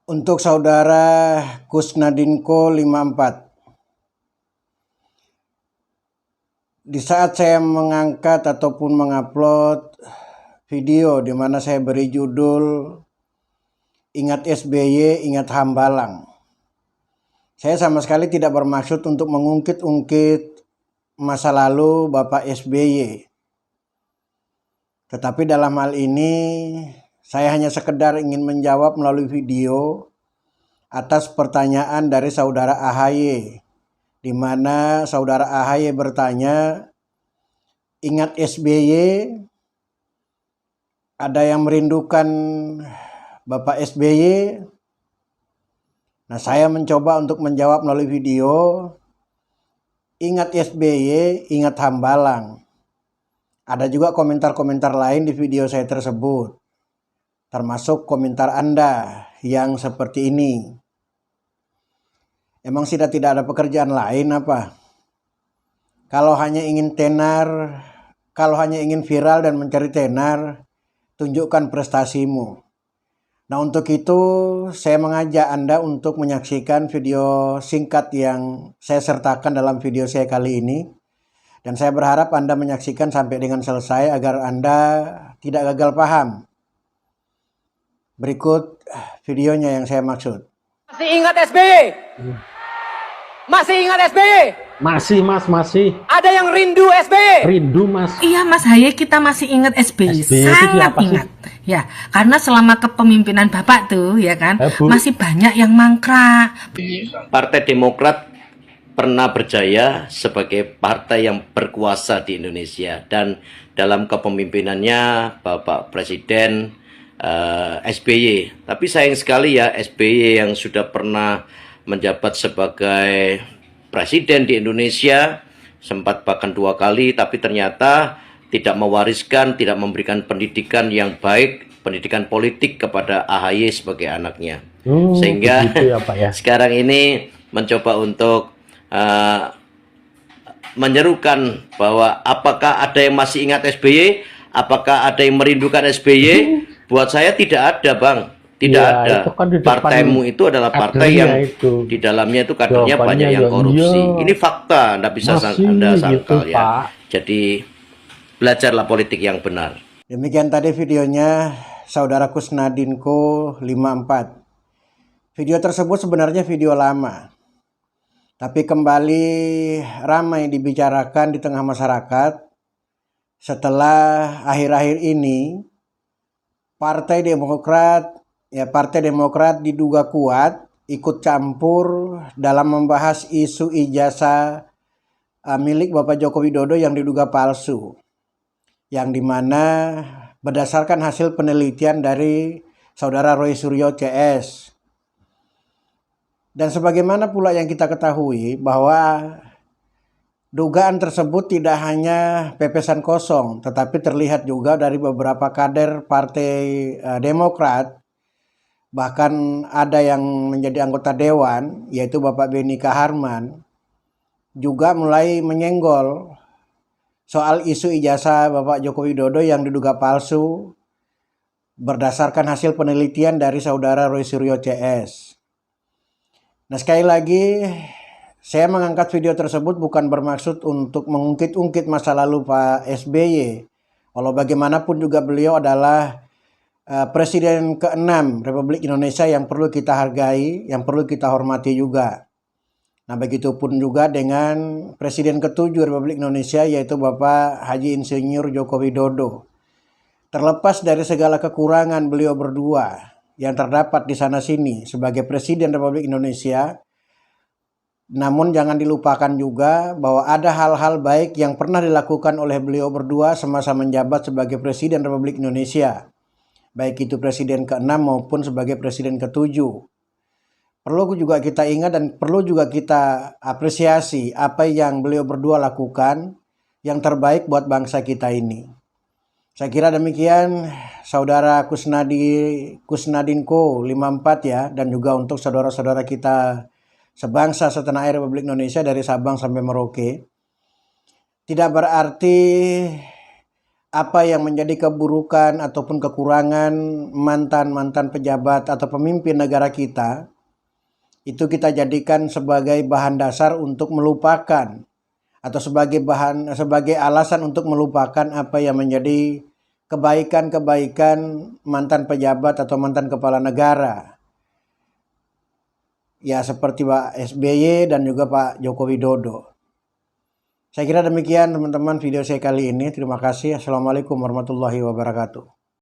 Untuk saudara Kusnadinko 54. Di saat saya mengangkat ataupun mengupload video di mana saya beri judul Ingat SBY, Ingat Hambalang. Saya sama sekali tidak bermaksud untuk mengungkit-ungkit masa lalu Bapak SBY. Tetapi dalam hal ini saya hanya sekedar ingin menjawab melalui video atas pertanyaan dari saudara AHY, di mana saudara AHY bertanya, ingat SBY, ada yang merindukan Bapak SBY? Nah, saya mencoba untuk menjawab melalui video, ingat SBY, ingat Hambalang. Ada juga komentar-komentar lain di video saya tersebut, termasuk komentar Anda yang seperti ini. Emang sudah tidak ada pekerjaan lain apa? Kalau hanya ingin tenar, kalau hanya ingin viral dan mencari tenar, tunjukkan prestasimu. Nah, untuk itu saya mengajak Anda untuk menyaksikan video singkat yang saya sertakan dalam video saya kali ini. Dan saya berharap Anda menyaksikan sampai dengan selesai agar Anda tidak gagal paham. Berikut videonya yang saya maksud. Masih ingat SBY? Masih ingat SBY? Masih mas, masih. Ada yang rindu SBY? Rindu mas. Iya Mas Haye, kita masih ingat SBY, SBY itu sangat siapa sih? ingat. Ya, karena selama kepemimpinan Bapak tuh, ya kan, Bu. masih banyak yang mangkrak. Partai Demokrat pernah berjaya sebagai partai yang berkuasa di Indonesia, dan dalam kepemimpinannya Bapak Presiden SBY. Tapi sayang sekali ya, SBY yang sudah pernah menjabat sebagai presiden di Indonesia, sempat bahkan 2 kali, tapi ternyata tidak mewariskan, tidak memberikan pendidikan yang baik, pendidikan politik kepada AHY sebagai anaknya. Sehingga ya, Pak, ya. sekarang ini mencoba untuk menyerukan bahwa apakah ada yang masih ingat SBY, apakah ada yang merindukan SBY. Buat saya tidak ada, Bang. Tidak Ya, ada. itu kan di depan Partaimu itu adalah partai kadernya yang itu. di dalamnya itu kadernya Jawabannya banyak yang ya korupsi. iya. Ini fakta, Anda bisa Masih Anda sangkal gitu, ya. Pak. Jadi belajarlah politik yang benar. Demikian tadi videonya saudara Kusnadinko 54. Video tersebut sebenarnya video lama, tapi kembali ramai dibicarakan di tengah masyarakat setelah akhir-akhir ini Partai Demokrat diduga kuat ikut campur dalam membahas isu ijazah milik Bapak Joko Widodo yang diduga palsu, yang dimana berdasarkan hasil penelitian dari saudara Roy Suryo CS. Dan sebagaimana pula yang kita ketahui bahwa dugaan tersebut tidak hanya pepesan kosong, tetapi terlihat juga dari beberapa kader Partai Demokrat, bahkan ada yang menjadi anggota dewan, yaitu Bapak Benny Kaharman, juga mulai menyenggol soal isu ijazah Bapak Joko Widodo yang diduga palsu berdasarkan hasil penelitian dari saudara Roy Suryo CS. Nah, sekali lagi saya mengangkat video tersebut bukan bermaksud untuk mengungkit-ungkit masa lalu Pak SBY. Walau bagaimanapun juga beliau adalah Presiden ke-6 Republik Indonesia yang perlu kita hargai, yang perlu kita hormati juga. Nah, begitupun juga dengan Presiden ke-7 Republik Indonesia, yaitu Bapak Haji Insinyur Joko Widodo. Terlepas dari segala kekurangan beliau berdua yang terdapat di sana-sini sebagai Presiden Republik Indonesia, namun jangan dilupakan juga bahwa ada hal-hal baik yang pernah dilakukan oleh beliau berdua semasa menjabat sebagai Presiden Republik Indonesia, baik itu Presiden ke-6 maupun sebagai Presiden ke-7. Perlu juga kita ingat dan perlu juga kita apresiasi apa yang beliau berdua lakukan yang terbaik buat bangsa kita ini. Saya kira demikian saudara Kusnadinko 54 ya, dan juga untuk saudara-saudara kita sebangsa setanah air Republik Indonesia dari Sabang sampai Merauke. Tidak berarti apa yang menjadi keburukan ataupun kekurangan mantan-mantan pejabat atau pemimpin negara kita, itu kita jadikan sebagai bahan dasar untuk melupakan atau sebagai alasan untuk melupakan apa yang menjadi kebaikan-kebaikan mantan pejabat atau mantan kepala negara. Ya, seperti Pak SBY dan juga Pak Joko Widodo. Saya kira demikian teman-teman video saya kali ini. Terima kasih. Assalamualaikum warahmatullahi wabarakatuh.